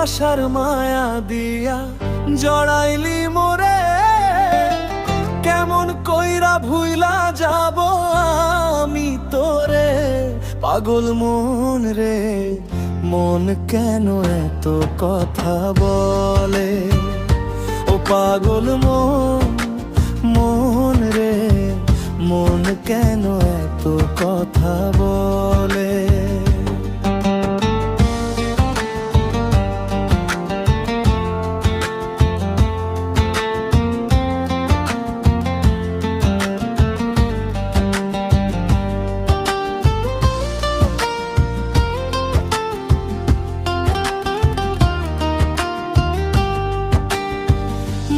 ভালোবাসার মায়া দিয়া জড়াইলি মোরে, কেমন কইরা ভুইলা যাব আমি তোরে। পাগল মন রে, মন কেন এত কথা বলে? ও পাগল মন, মন রে, মন কেন এত কথা বলে?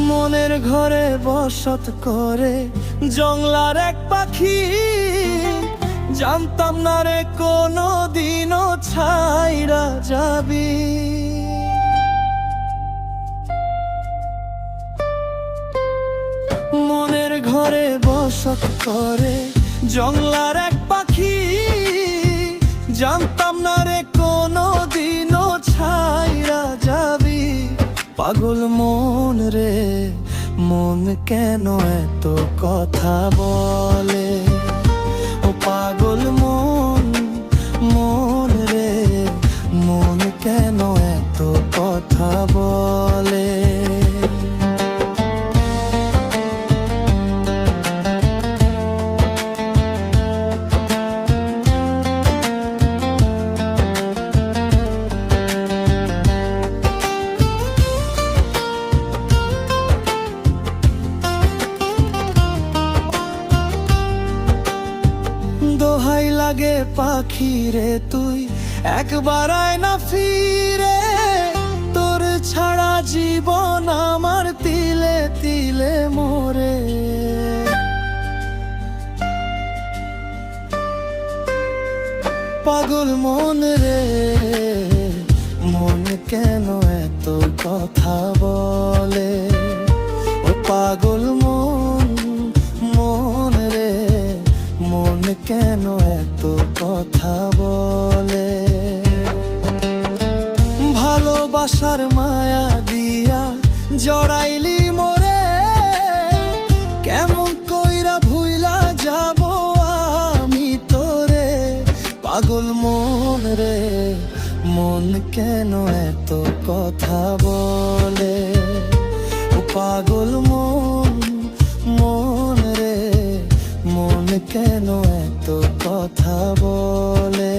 মনের ঘরে বসত করে জংলার এক পাখি, জানতাম না রে কোনো দিনও ছাইরা যাবি। মনের ঘরে বসত করে জংলার এক পাখি, জানতাম না রে কোনো দিনও ছাইরা যাবি। পাগল মন রে, মন কেন এত কথা বলে? ও পাগল মন, মন রে, মন কেন এত কথা বলে? দোহাই লাগে পাখি রে তুই একবার আয় না ফিরে, তোর ছাড়া জীবন আমার তিলে তিলে মোরে। পাগল মন রে, মন কেন এত কথা বলে? ও পাগল মন, মন রে, মন কেন এত কথা বলে? ভালোবাসার মায়া দিয়া জড়াইলি মোরে, কেমন কইরা ভুইলা যাব আমি তোরে। পাগল মন রে, মন কেন এত কথা বলে? ও পাগল মন, মন রে, মন কেন এত কথা বলে?